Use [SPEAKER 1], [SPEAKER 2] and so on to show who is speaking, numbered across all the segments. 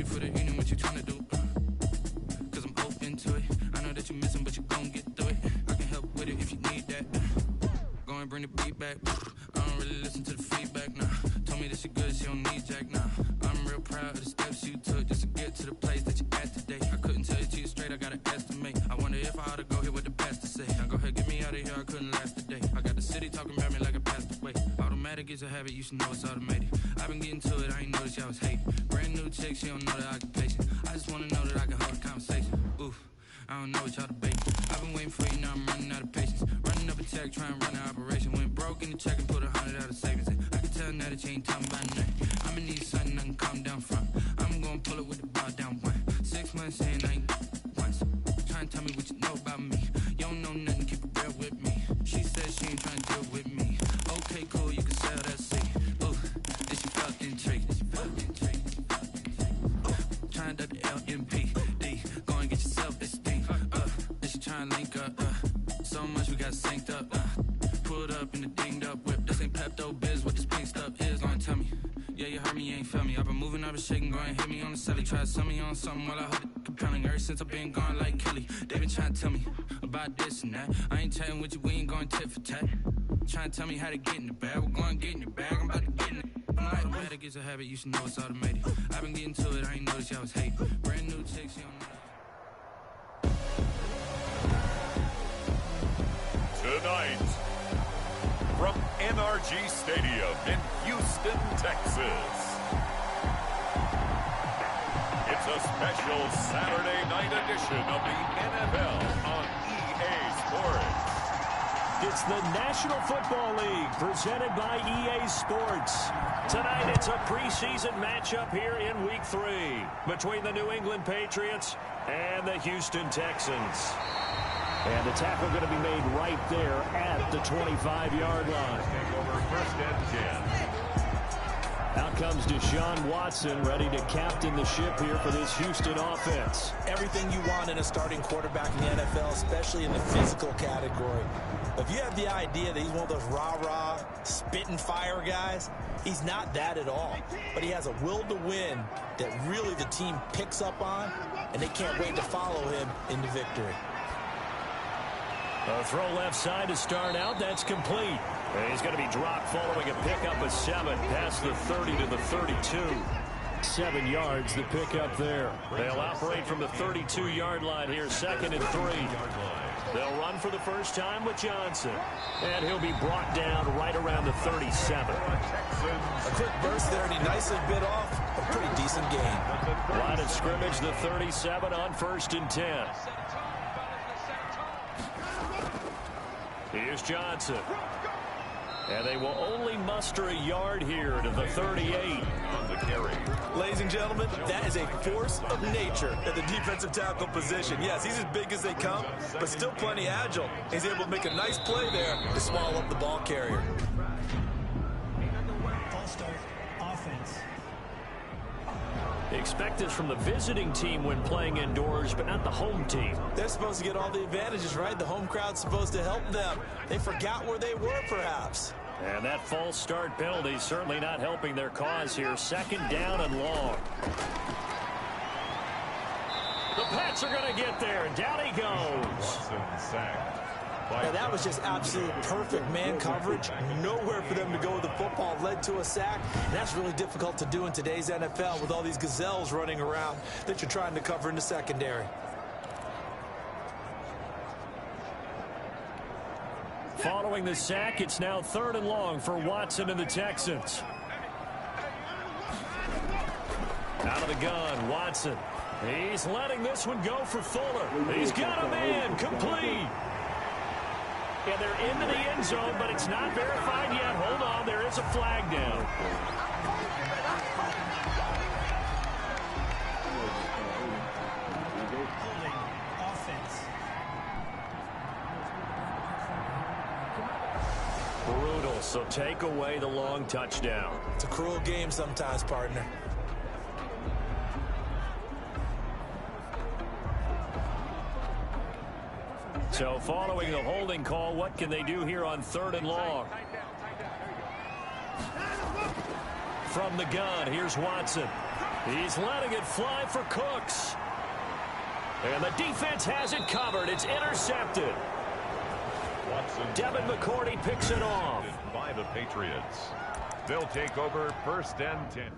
[SPEAKER 1] ready for the evening, what you tryna do? Cause I'm open to it. I know that you're missing, but you gon' get through it. I can help with it if you need that. Go and bring the beat back. I don't really listen to the feedback, nah. Told me that she good, she don't need Jack, nah. I'm real proud of the steps you took just to get to the place that you at today. I couldn't tell you to you straight, I gotta estimate. I wonder if I ought to go here with the best to say. Now go ahead, get me out of here, I couldn't last a day. I got the city talking about me like I passed away. Automatic is a habit, you should know it's automated. I've been getting to it, I ain't noticed y'all was hating. Brand new chick, she don't know the occupation. I just wanna know that I can hold a conversation. Oof, I don't know what y'all debating. I've been waiting for you, now I'm running out of patience. Running up a check, trying to run an operation. Went broke in the check and put 100 out of savings. I can tell now that you ain't talking about nothing. I'ma need something I can calm down from. I'm gonna pull it with the bar down one. 6 months in, I ain't once. Trying to tell me what you know about me. You don't know nothing, keep it real with me. She said she ain't trying to deal with me. Okay, cool, you can sell that seat. Ooh, then she felt intrigued. Trying to duck the LMP. Go and get your self-esteem. Then she trying to link up. So much we got synced up. Pulled up in the dinged up whip. This ain't Pepto Biz, what this pink stuff is. Don't tell me. Yeah, you heard me, you ain't felt me. I've been moving, I've been shaking, go and hit me on the celly. Try to sell me on something while I hold it compelling. Ever since I've been gone like Kelly, they been trying to tell me about this and that. I ain't chatting with you, we ain't going tit for tat. Trying to tell me how to get in the bag. We're going to get in the bag, I'm about to get in it. Automatic is a habit, you should know it's automated. I've been getting to it, I ain't noticed y'all was hating. Brand new chick, she don't know.
[SPEAKER 2] Tonight, from NRG Stadium in Houston, Texas, it's a special Saturday night edition of the NFL on EA Sports.
[SPEAKER 3] It's the National Football League presented by EA Sports. Tonight it's a preseason matchup here in Week 3 between the New England Patriots and the Houston Texans. And the tackle going to be made right there at the 25-yard line.
[SPEAKER 2] Over first and 10.
[SPEAKER 3] Out comes Deshaun Watson, ready to captain the ship here for this Houston offense.
[SPEAKER 4] Everything you want in a starting quarterback in the NFL, especially in the physical category. If you have the idea that he's one of those rah-rah, spit and fire guys, he's not that at all. But he has a will to win that really the team picks up on, and they can't wait to follow him into victory.
[SPEAKER 3] A throw left side to start out. That's complete. And he's going to be dropped following a pickup of 7 past the 30 to the 32. 7 yards, the pickup there. They'll operate from the 32-yard line here, 2nd and 3. They'll run for the first time with Johnson. And he'll be brought down right around the 37.
[SPEAKER 4] A quick burst there, and he nicely bit off a pretty decent gain.
[SPEAKER 3] Line of scrimmage, the 37 on 1st and 10. Here's Johnson. And they will only muster a yard here to the 38.
[SPEAKER 2] On the carry.
[SPEAKER 4] Ladies and gentlemen, that is a force of nature at the defensive tackle position. Yes, he's as big as they come, but still plenty agile. He's able to make a nice play there to swallow up the ball carrier.
[SPEAKER 5] All-star offense.
[SPEAKER 3] Expect this from the visiting team when playing indoors, but not the home team.
[SPEAKER 4] They're supposed to get all the advantages, right? The home crowd's supposed to help them. They forgot where they were, perhaps.
[SPEAKER 3] And that false start penalty certainly not helping their cause here. 2nd down and long. The Pats are going to get there. Down he goes.
[SPEAKER 2] Watson sacked.
[SPEAKER 4] Yeah, that was just absolute perfect man coverage. Nowhere for them to go with the football. Led to a sack. And that's really difficult to do in today's NFL with all these gazelles running around that you're trying to cover in the secondary.
[SPEAKER 3] Following the sack, it's now 3rd and long for Watson and the Texans. Out of the gun, Watson. He's letting this one go for Fuller. He's got a man, complete. Yeah, they're into the end zone, but it's not verified yet. Hold on, there is a flag down.
[SPEAKER 5] Holding offense.
[SPEAKER 3] Brutal, so take away the long touchdown.
[SPEAKER 4] It's a cruel game sometimes, partner.
[SPEAKER 3] So following the holding call, what can they do here on 3rd and long? From the gun, here's Watson. He's letting it fly for Cooks. And the defense has it covered. It's intercepted. Devin McCourty picks it off.
[SPEAKER 2] By the Patriots. They'll take over 1st and 10.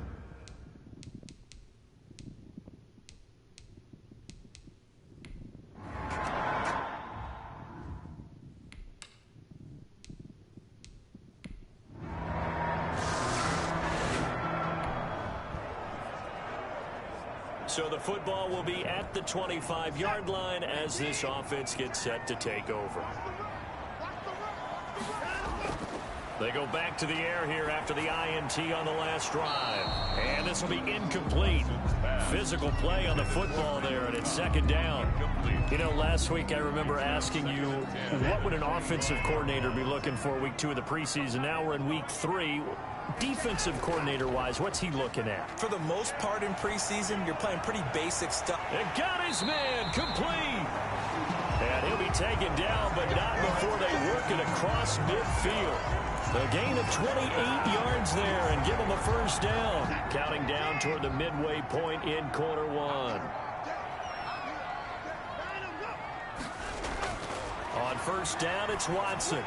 [SPEAKER 3] So the football will be at the 25-yard line as this offense gets set to take over. They go back to the air here after the INT on the last drive. And this will be incomplete. Physical play on the football there, and it's 2nd down. You know, last week I remember asking you, what would an offensive coordinator be looking for week 2 of the preseason? Now we're in week 3. Defensive coordinator-wise, what's he looking at?
[SPEAKER 4] For the most part in preseason, you're playing pretty basic stuff.
[SPEAKER 3] And got his man complete. And he'll be taken down, but not before they work it across midfield. A gain of 28 yards there and give him a 1st down. Counting down toward the midway point in quarter 1. On 1st down, it's Watson.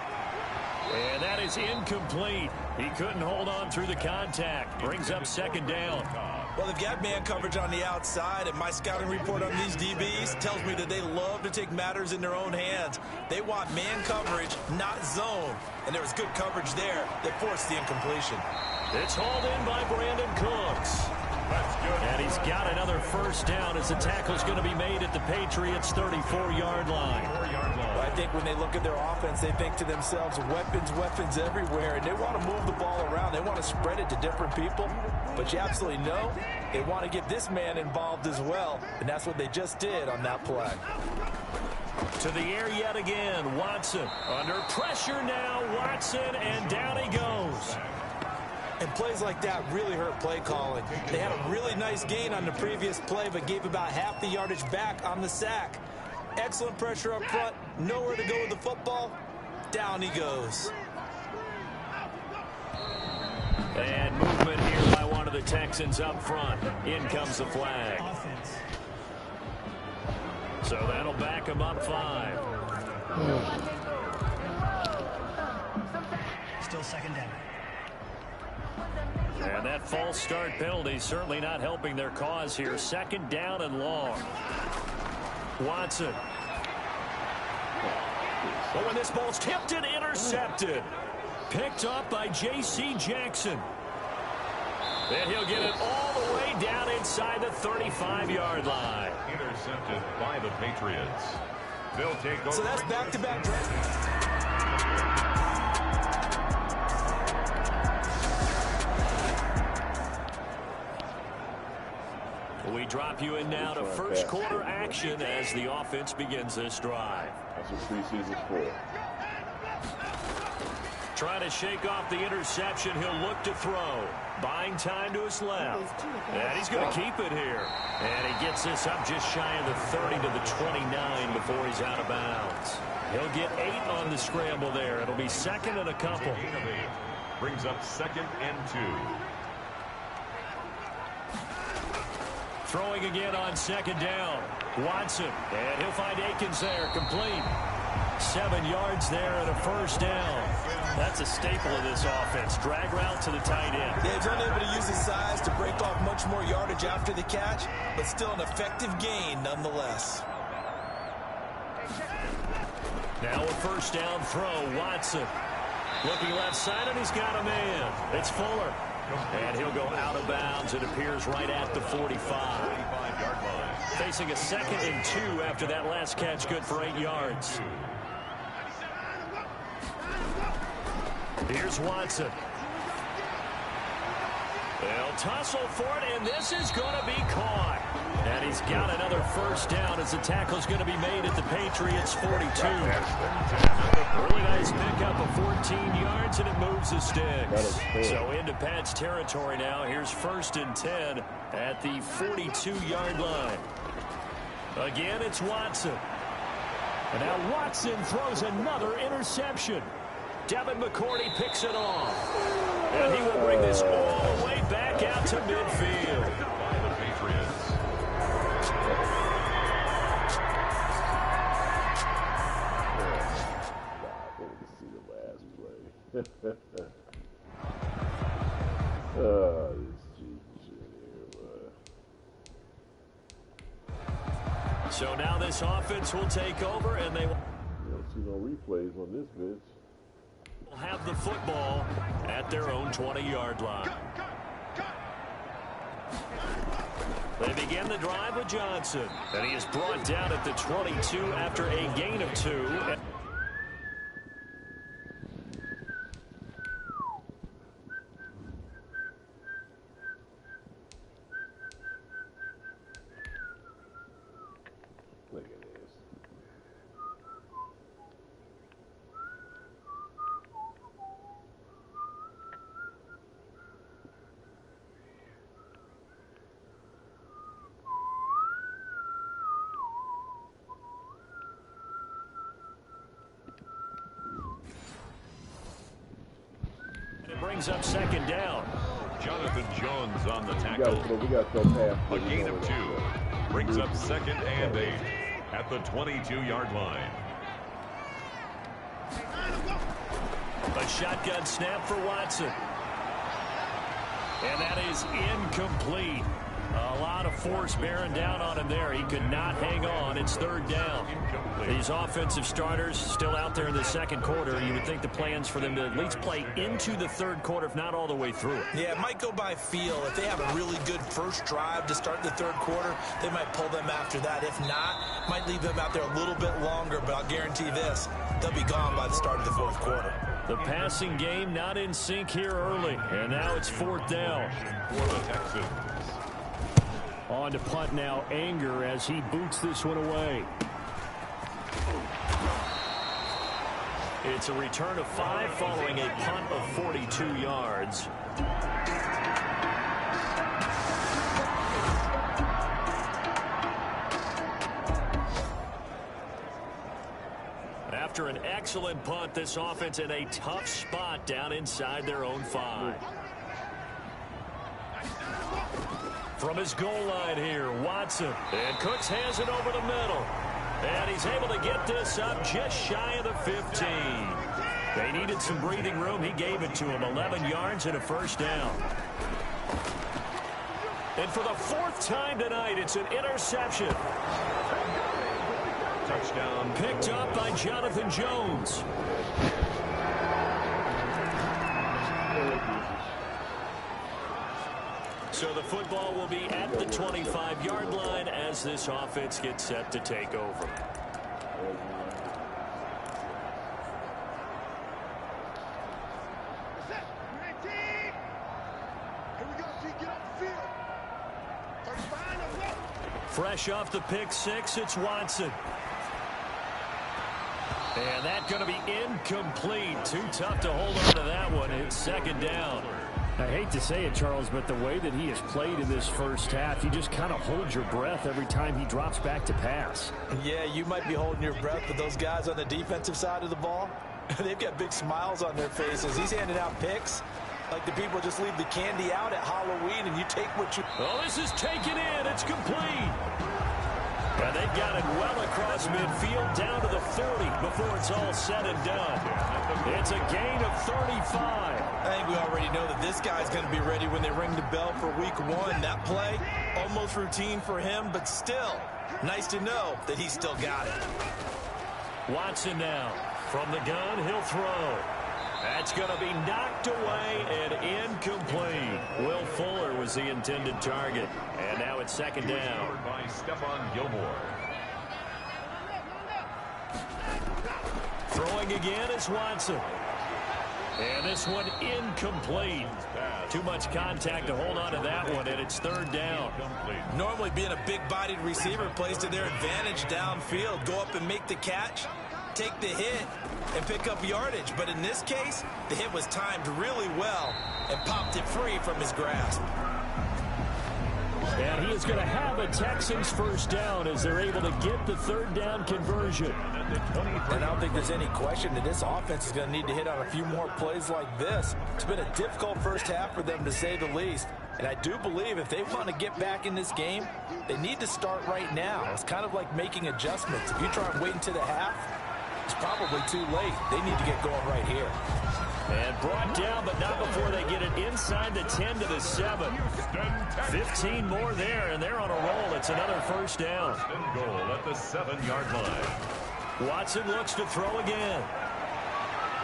[SPEAKER 3] And that is incomplete. He couldn't hold on through the contact. Brings up 2nd down.
[SPEAKER 4] Well, they've got man coverage on the outside, and my scouting report on these DBs tells me that they love to take matters in their own hands. They want man coverage, not zone. And there was good coverage there that forced the incompletion.
[SPEAKER 3] It's hauled in by Brandon Cooks. And he's got another 1st down as the tackle's going to be made at the Patriots' 34-yard line.
[SPEAKER 4] Well, I think when they look at their offense, they think to themselves, weapons everywhere, and they want to move the ball around. They want to spread it to different people. But you absolutely know they want to get this man involved as well, and that's what they just did on that play.
[SPEAKER 3] To the air yet again, Watson. Under pressure now, Watson, and down he goes.
[SPEAKER 4] And plays like that really hurt play calling. They had a really nice gain on the previous play, but gave about half the yardage back on the sack. Excellent pressure up front, nowhere to go with the football. Down he goes.
[SPEAKER 3] And movement here by one of the Texans up front. In comes the flag.
[SPEAKER 5] Offense.
[SPEAKER 3] So that'll back him up 5.
[SPEAKER 5] Still 2nd down.
[SPEAKER 3] And that false start penalty certainly not helping their cause here. 2nd down and long. Watson. But when this ball's tipped and intercepted. Picked up by J.C. Jackson. And he'll get it all the way down inside the 35-yard line.
[SPEAKER 2] Intercepted by the Patriots. They'll take over.
[SPEAKER 4] So that's back-to-back.
[SPEAKER 3] We drop you in now to 1st quarter action as the offense begins this drive.
[SPEAKER 6] That's what preseason's for.
[SPEAKER 3] Trying to shake off the interception. He'll look to throw. Buying time to his left. And he's going to keep it here. And he gets this up just shy of the 30 to the 29 before he's out of bounds. He'll get 8 on the scramble there. It'll be 2nd and a couple.
[SPEAKER 2] Brings up 2nd and 2.
[SPEAKER 3] Throwing again on 2nd down. Watson. And he'll find Akins there. Complete. 7 yards there and a 1st down. That's a staple of this offense. Drag route to the tight end.
[SPEAKER 4] Yeah, he's unable to use his size to break off much more yardage after the catch, but still an effective gain nonetheless.
[SPEAKER 3] Now a 1st down throw. Watson. Looking left side, and he's got a man. It's Fuller. And he'll go out of bounds. It appears right at the 45. Facing a 2nd and 2 after that last catch, good for 8 yards. Here's Watson. They'll tussle for it, and this is going to be caught. And he's got another 1st down as the tackle's going to be made at the Patriots' 42. Really nice pickup of 14 yards, and it moves the sticks. So into Pat's territory now. Here's 1st and 10 at the 42-yard line. Again, it's Watson. And now Watson throws another interception. Devin McCourty picks it off. And he will bring this all the way back out to midfield. So now this offense will take over, and they will
[SPEAKER 6] see no replays on this bitch.
[SPEAKER 3] have the football at their own 20-yard line. They begin the drive with Johnson, and he is brought down at the 22 after a gain of 2.
[SPEAKER 6] Look at this.
[SPEAKER 3] It brings up second down.
[SPEAKER 2] Jonathan Jones on the tackle.
[SPEAKER 6] We got to throw past.
[SPEAKER 2] A gain of 2. Brings up 2nd and 8 at the 22-yard line.
[SPEAKER 3] A shotgun snap for Watson. And that is incomplete. A lot of force bearing down on him there. He could not hang on. It's 3rd down. These offensive starters still out there in the second quarter. You would think the plans for them to at least play into the 3rd quarter, if not all the way through it.
[SPEAKER 4] Yeah, it might go by feel. If they have a really good first drive to start the 3rd quarter, they might pull them after that. If not, might leave them out there a little bit longer, but I'll guarantee this, they'll be gone by the start of the 4th quarter.
[SPEAKER 3] The passing game not in sync here early, and now it's 4th down.
[SPEAKER 2] For the Texans.
[SPEAKER 3] On to punt now, Anger, as he boots this one away. It's a return of 5 following a punt of 42 yards. After an excellent punt, this offense in a tough spot down inside their own 5. From his goal line here, Watson. And Cooks has it over the middle. And he's able to get this up just shy of the 15. They needed some breathing room. He gave it to him. 11 yards and a 1st down. And for the 4th time tonight, it's an interception.
[SPEAKER 2] Touchdown.
[SPEAKER 3] Picked up by Jonathan Jones. So the football will be at the 25-yard line as this offense gets set to take over. Fresh off the pick 6, it's Watson. And that's going to be incomplete. Too tough to hold on to that one. It's 2nd down.
[SPEAKER 7] I hate to say it, Charles, but the way that he has played in this first half, you just kind of hold your breath every time he drops back to pass.
[SPEAKER 4] Yeah, you might be holding your breath, but those guys on the defensive side of the ball, they've got big smiles on their faces. He's handing out picks like the people just leave the candy out at Halloween, and you take what you...
[SPEAKER 3] Oh, this is taken in. It's complete. And they've got it well across midfield down to the 30 before it's all said and done. It's a gain of 35.
[SPEAKER 4] I think we already know that this guy's going to be ready when they ring the bell for week 1. That play, almost routine for him, but still, nice to know that he's still got it.
[SPEAKER 3] Watson now. From the gun, he'll throw. That's going to be knocked away and incomplete. Will Fuller was the intended target. And now it's 2nd down.
[SPEAKER 2] By Stephon Gilmore.
[SPEAKER 3] Throwing again is Watson. And this one incomplete. Too much contact to hold on to that one, and it's 3rd down.
[SPEAKER 4] Normally being a big-bodied receiver plays to their advantage downfield. Go up and make the catch, take the hit, and pick up yardage. But in this case, the hit was timed really well and popped it free from his grasp.
[SPEAKER 3] And he is going to have a Texans 1st down as they're able to get the 3rd down conversion.
[SPEAKER 4] And I don't think there's any question that this offense is going to need to hit on a few more plays like this. It's been a difficult first half for them, to say the least. And I do believe if they want to get back in this game, they need to start right now. It's kind of like making adjustments. If you try and wait until the half, it's probably too late. They need to get going right here.
[SPEAKER 3] And brought down, but not before they get it inside the 10 to the 7. 15 more there, and they're on a roll It's another first down.
[SPEAKER 2] Goal at the 7-yard line.
[SPEAKER 3] Watson looks to throw again.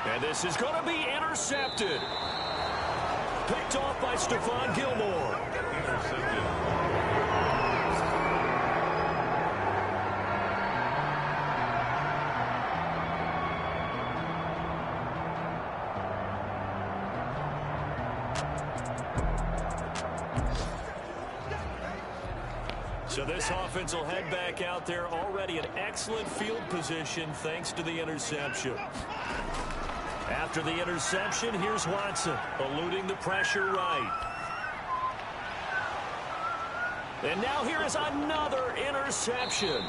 [SPEAKER 3] And this is going to be intercepted. Picked off by Stephon Gilmore.
[SPEAKER 2] Intercepted.
[SPEAKER 3] So this offense will head back out there, already in excellent field position thanks to the interception. After the interception, here's Watson, eluding the pressure right. And now here is another interception.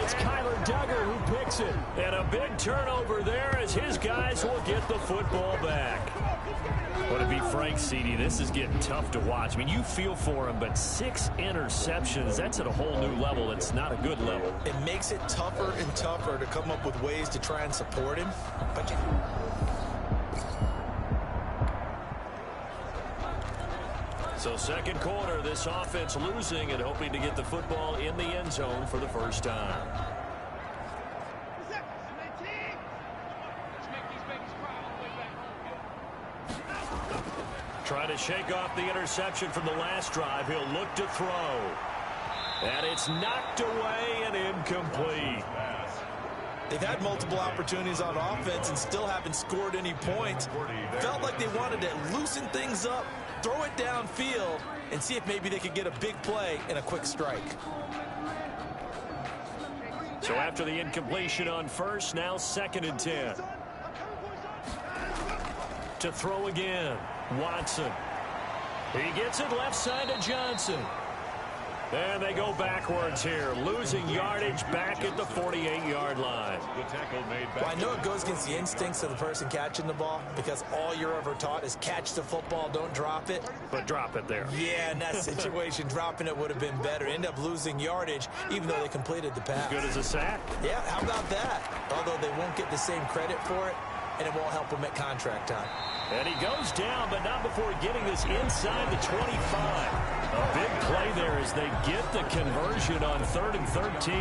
[SPEAKER 3] It's Kyler Duggar who picks it. And a big turnover there as his guys will get the football back. But to be frank, CD, this is getting tough to watch. I mean, you feel for him, but 6 interceptions, that's at a whole new level. It's not a good level.
[SPEAKER 4] It makes it tougher and tougher to come up with ways to try and support him. But
[SPEAKER 3] So second quarter, this offense losing and hoping to get the football in the end zone for the first time. Trying to shake off the interception from the last drive. He'll look to throw. And it's knocked away and incomplete.
[SPEAKER 4] They've had multiple opportunities on offense and still haven't scored any points. Felt like they wanted to loosen things up, throw it downfield, and see if maybe they could get a big play and a quick strike.
[SPEAKER 3] So after the incompletion on first, now 2nd and 10. To throw again, Watson. He gets it left side to Johnson. And they go backwards here, losing yardage back at the 48-yard line.
[SPEAKER 2] The tackle made back.
[SPEAKER 4] Well, I know it goes against the instincts of the person catching the ball because all you're ever taught is catch the football, don't drop it.
[SPEAKER 3] But drop it there.
[SPEAKER 4] Yeah, in that situation, dropping it would have been better. End up losing yardage, even though they completed the pass.
[SPEAKER 3] Good as a sack.
[SPEAKER 4] Yeah, how about that? Although they won't get the same credit for it, and it won't help them at contract time.
[SPEAKER 3] And he goes down, but not before getting this inside the 25. A big play there as they get the conversion on 3rd and 13.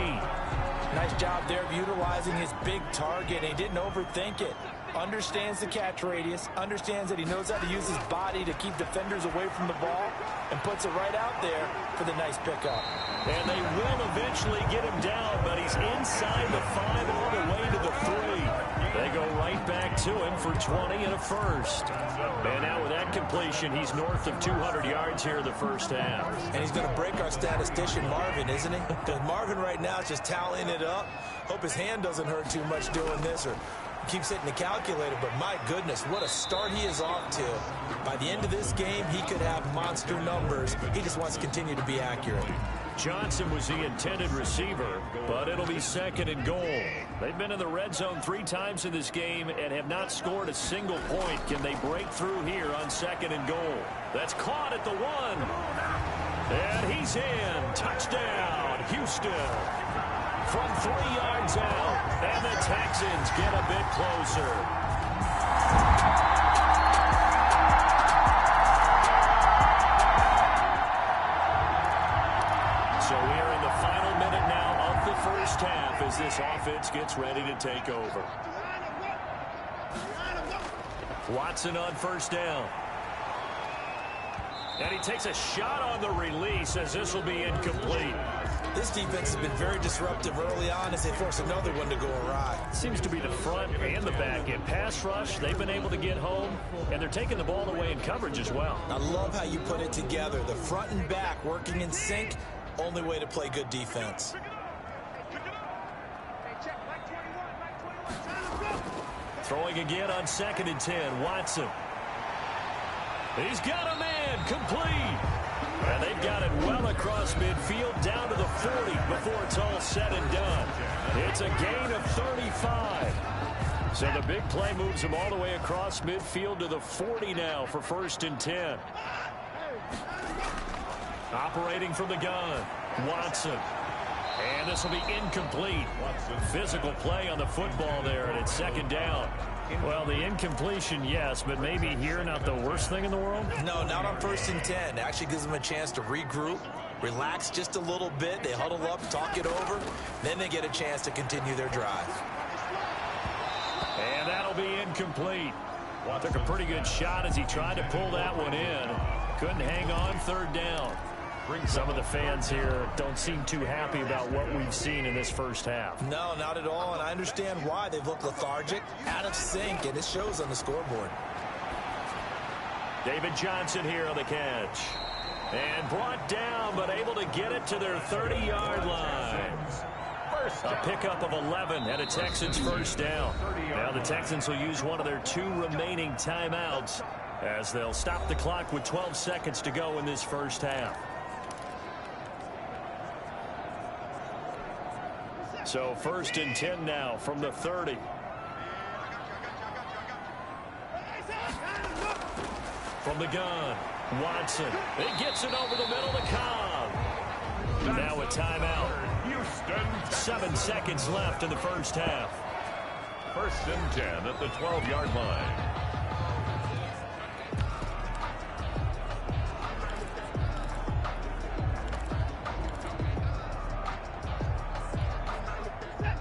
[SPEAKER 4] Nice job there of utilizing his big target. He didn't overthink it. Understands the catch radius, understands that he knows how to use his body to keep defenders away from the ball, and puts it right out there for the nice pickup.
[SPEAKER 3] And they will eventually get him down, but he's inside the 5 all the way to the 3. They go right back to him for 20 and a first. And now with that completion, he's north of 200 yards here in the first half.
[SPEAKER 4] And he's going to break our statistician, Marvin, isn't he? Because Marvin right now is just tallying it up. Hope his hand doesn't hurt too much doing this or keeps hitting the calculator. But my goodness, what a start he is off to. By the end of this game, he could have monster numbers. He just wants to continue to be accurate.
[SPEAKER 3] Johnson was the intended receiver, but it'll be 2nd and goal. They've been in the red zone 3 times in this game and have not scored a single point. Can they break through here on 2nd and goal? That's caught at the 1. And he's in. Touchdown, Houston. From 3 yards out, and the Texans get a bit closer. So we are in the final minute now of the first half as this offense gets ready to take over. Watson on first down. And he takes a shot on the release as this will be incomplete.
[SPEAKER 4] This defense has been very disruptive early on as they force another one to go awry.
[SPEAKER 3] Seems to be the front and the back end. Pass rush, they've been able to get home, and they're taking the ball away in coverage as well.
[SPEAKER 4] I love how you put it together. The front and back working in sync, only way to play good defense.
[SPEAKER 3] Throwing again on 2nd and 10, Watson. He's got a man, complete. And they've got it well across midfield, down to the 40 before it's all said and done. It's a gain of 35. So the big play moves him all the way across midfield to the 40 now for 1st and 10. Operating from the gun, Watson. And this will be incomplete. Physical play on the football there, and it's 2nd down. Well, the incompletion, yes, but maybe here not the worst thing in the world?
[SPEAKER 4] No, not on 1st and 10. It actually gives them a chance to regroup, relax just a little bit. They huddle up, talk it over. Then they get a chance to continue their drive.
[SPEAKER 3] And that'll be incomplete. Took a pretty good shot as he tried to pull that one in. Couldn't hang on third down. Some of the fans here don't seem too happy about what we've seen in this first half.
[SPEAKER 4] No, not at all, and I understand why. They've looked lethargic, out of sync, and it shows on the scoreboard.
[SPEAKER 3] David Johnson here on the catch. And brought down, but able to get it to their 30-yard line. A pickup of 11 and a Texans first down. Now the Texans will use one of their 2 remaining timeouts as they'll stop the clock with 12 seconds to go in this first half. So 1st and 10 now from the 30. From the gun, Watson. It gets it over the middle to Cobb. Now a timeout. 7 seconds left in the first half.
[SPEAKER 2] 1st and 10 at the 12-yard line.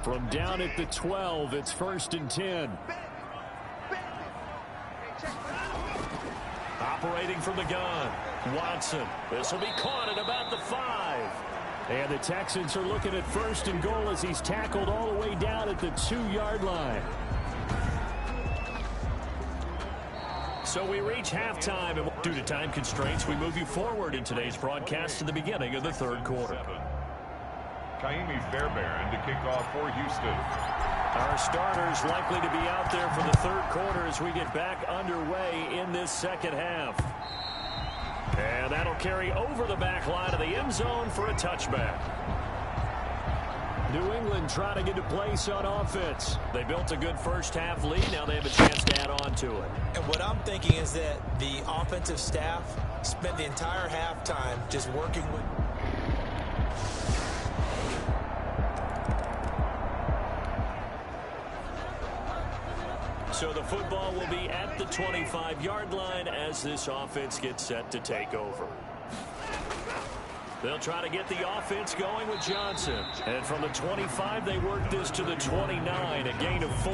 [SPEAKER 3] From down at the 12, it's 1st and 10. Operating from the gun, Watson. This will be caught at about the 5. And the Texans are looking at 1st and goal as he's tackled all the way down at the 2-yard line. So we reach halftime, and due to time constraints, we move you forward in today's broadcast to the beginning of the 3rd quarter.
[SPEAKER 2] Kaimi Fairbairn to kick off for Houston.
[SPEAKER 3] Our starters likely to be out there for the 3rd quarter as we get back underway in this 2nd half. And that'll carry over the back line of the end zone for a touchback. New England trying to get a place on offense. They built a good first half lead. Now they have a chance to add on to it.
[SPEAKER 4] And what I'm thinking is that the offensive staff spent the entire halftime just working with...
[SPEAKER 3] So the football will be at the 25-yard line as this offense gets set to take over. They'll try to get the offense going with Johnson. And from the 25, they work this to the 29, a gain of 4.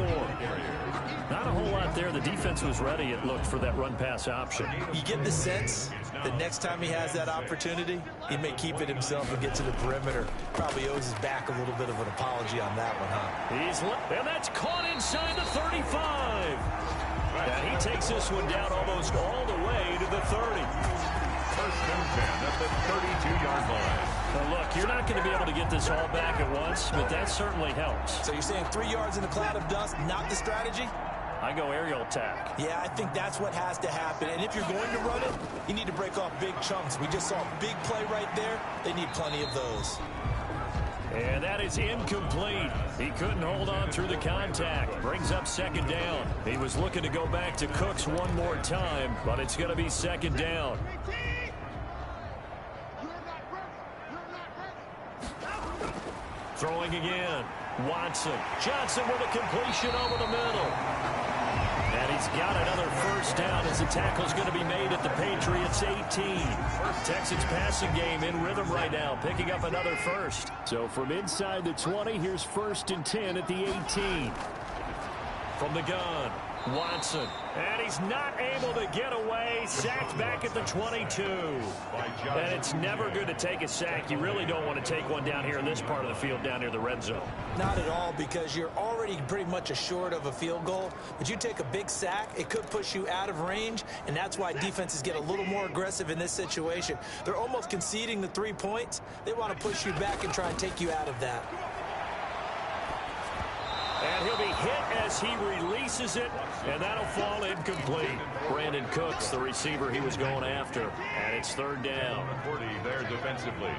[SPEAKER 3] Not a whole lot there. The defense was ready, it looked, for that run-pass option.
[SPEAKER 4] You get the sense that next time he has that opportunity, he may keep it himself and get to the perimeter. Probably owes his back a little bit of an apology on that one, huh?
[SPEAKER 3] And that's caught inside the 35. And he takes this one down almost all the way to the 30.
[SPEAKER 2] 1st and 10 at the 32-yard line.
[SPEAKER 3] Now look, you're not going to be able to get this all back at once, but that certainly helps.
[SPEAKER 4] So you're saying 3 yards in a cloud of dust, not the strategy?
[SPEAKER 3] I go aerial attack.
[SPEAKER 4] Yeah, I think that's what has to happen. And if you're going to run it, you need to break off big chunks. We just saw a big play right there. They need plenty of those.
[SPEAKER 3] And that is incomplete. He couldn't hold on through the contact. Brings up 2nd down. He was looking to go back to Cooks one more time, but it's going to be 2nd down. Throwing again. Watson. Johnson with a completion over the middle. And he's got another 1st down as the tackle's going to be made at the Patriots 18. Texans passing game in rhythm right now, picking up another 1st. So from inside the 20, here's 1st and 10 at the 18. From the gun, Watson. And he's not able to get away. Sacked back at the 22. And it's never good to take a sack. You really don't want to take one down here in this part of the field, down near the red zone.
[SPEAKER 4] Not at all, because you're already pretty much assured of a field goal. But you take a big sack, it could push you out of range, and that's why defenses get a little more aggressive in this situation. They're almost conceding the 3 points. They want to push you back and try and take you out of that.
[SPEAKER 3] And he'll be hit as he releases it, and that'll fall incomplete. Brandon Cooks, the receiver he was going after, and it's 3rd down.
[SPEAKER 2] 40 there defensively.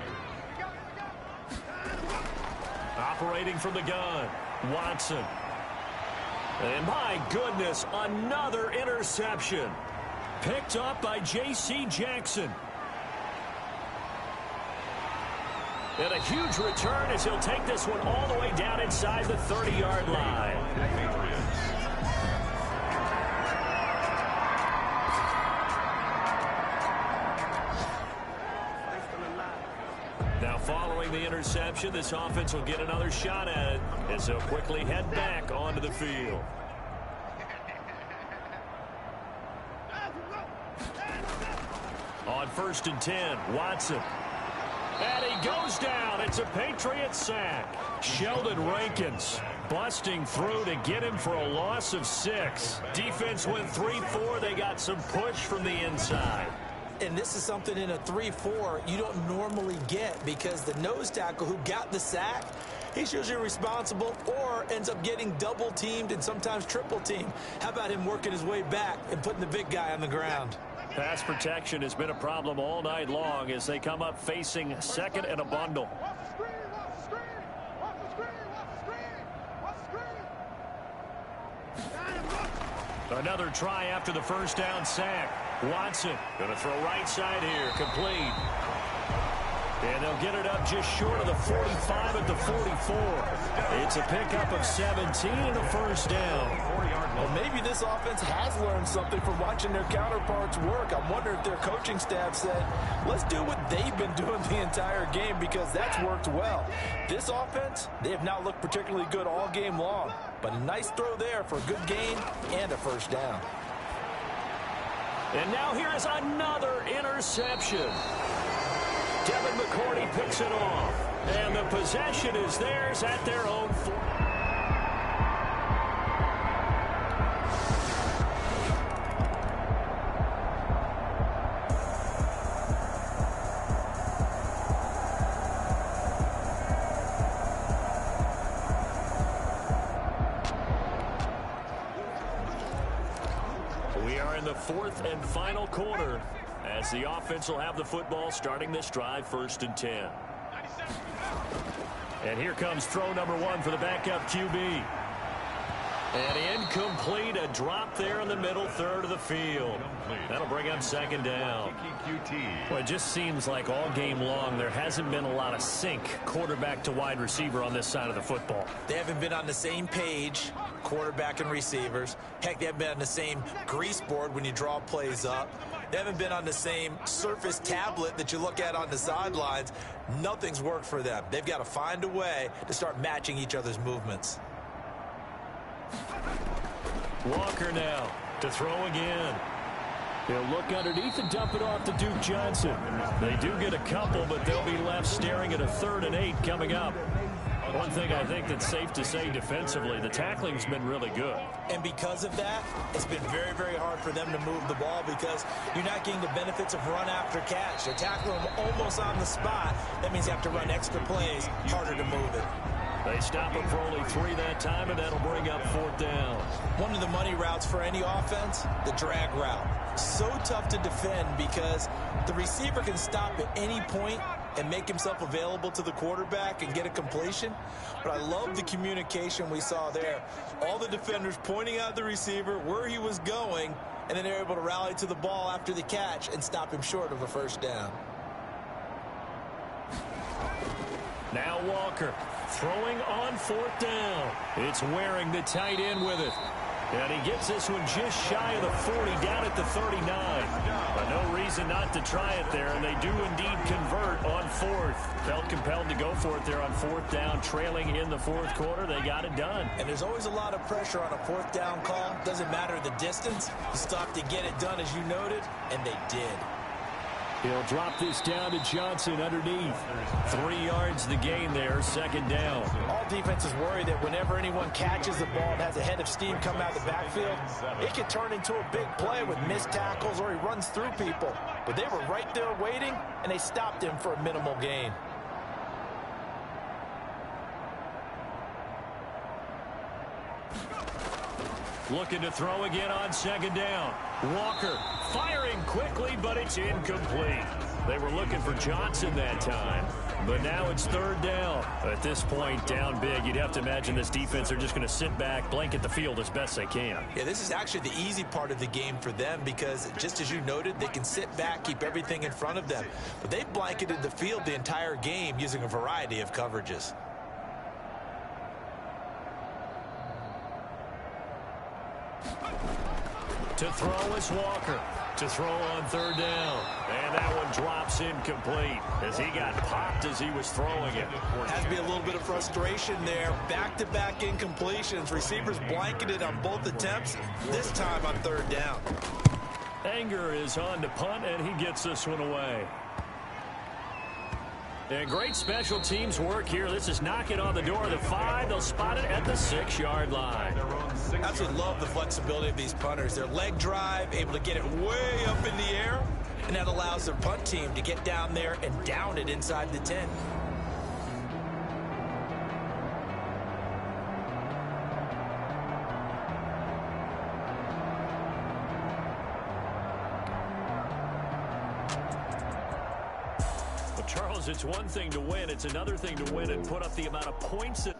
[SPEAKER 3] Operating from the gun, Watson. And my goodness, another interception. Picked up by J.C. Jackson. And a huge return as he'll take this one all the way down inside the 30-yard line. Now, following the interception, this offense will get another shot at it as they'll quickly head back onto the field. On 1st and 10, Watson. And he goes down. It's a Patriot sack. Sheldon Rankins busting through to get him for a loss of 6. Defense went 3-4. They got some push from the inside.
[SPEAKER 4] And this is something in a 3-4 you don't normally get because the nose tackle who got the sack, he's usually responsible or ends up getting double teamed and sometimes triple teamed. How about him working his way back and putting the big guy on the ground?
[SPEAKER 3] Pass protection has been a problem all night long as they come up facing second and a bundle. Another try after the first down sack. Watson going to throw right side here, complete. And they'll get it up just short of the 45 at the 44. It's a pickup of 17 and a first down.
[SPEAKER 4] Well, maybe this offense has learned something from watching their counterparts work. I'm wondering if their coaching staff said, let's do what they've been doing the entire game because that's worked well. This offense, they have not looked particularly good all game long. But a nice throw there for a good gain and a first down.
[SPEAKER 3] And now here is another interception. Devin McCourty picks it off. And the possession is theirs at their own 40. We are in the 4th and final quarter as the offense will have the football starting this drive 1st and 10. And here comes throw number 1 for the backup QB. And incomplete, a drop there in the middle third of the field. That'll bring up 2nd down. Well, it just seems like all game long there hasn't been a lot of sync quarterback to wide receiver on this side of the football.
[SPEAKER 4] They haven't been on the same page, quarterback and receivers. Heck, they haven't been on the same grease board when you draw plays up. They haven't been on the same surface tablet that you look at on the sidelines. Nothing's worked for them. They've got to find a way to start matching each other's movements.
[SPEAKER 3] Walker now to throw again. He'll look underneath and dump it off to Duke Johnson. They do get a couple, but they'll be left staring at a 3rd and 8 coming up. One thing I think that's safe to say defensively, the tackling's been really good.
[SPEAKER 4] And because of that, it's been very, very hard for them to move the ball because you're not getting the benefits of run after catch. They're tackling them almost on the spot. That means you have to run extra plays, harder to move it.
[SPEAKER 3] They stop him for only 3 that time, and that'll bring up 4th down.
[SPEAKER 4] One of the money routes for any offense, the drag route. So tough to defend because the receiver can stop at any point and make himself available to the quarterback and get a completion. But I love the communication we saw there. All the defenders pointing out the receiver, where he was going, and then they're able to rally to the ball after the catch and stop him short of a first down.
[SPEAKER 3] Now Walker throwing on 4th down. It's Waring the tight end with it. And he gets this one just shy of the 40, down at the 39. But no reason not to try it there, and they do indeed convert on 4th. Felt compelled to go for it there on 4th down, trailing in the 4th quarter. They got it done.
[SPEAKER 4] And there's always a lot of pressure on a 4th down call. Doesn't matter the distance. You stop to get it done, as you noted, and they did.
[SPEAKER 3] He'll drop this down to Johnson underneath. 3 yards the gain there, 2nd down.
[SPEAKER 4] All defenses worry that whenever anyone catches the ball and has a head of steam come out of the backfield, it can turn into a big play with missed tackles or he runs through people. But they were right there waiting, and they stopped him for a minimal gain.
[SPEAKER 3] Looking to throw again on 2nd down. Walker firing quickly, but it's incomplete. They were looking for Johnson that time, but now it's 3rd down. At this point, down big, you'd have to imagine this defense are just going to sit back, blanket the field as best they can.
[SPEAKER 4] Yeah, this is actually the easy part of the game for them because, just as you noted, they can sit back, keep everything in front of them. But they've blanketed the field the entire game using a variety of coverages.
[SPEAKER 3] To throw is Walker. To throw on third down. And that one drops incomplete as he got popped as he was throwing it.
[SPEAKER 4] Has to be a little bit of frustration there. Back-to-back incompletions. Receivers blanketed on both attempts, this time on third down.
[SPEAKER 3] Anger is on to punt, and he gets this one away. And great special teams work here. This is knocking on the door of the 5. They'll spot it at the 6-yard line.
[SPEAKER 4] Absolutely love the flexibility of these punters. Their leg drive, able to get it way up in the air, and that allows their punt team to get down there and down it inside the 10.
[SPEAKER 3] Charles, it's one thing to win. It's another thing to win and put up the amount of points that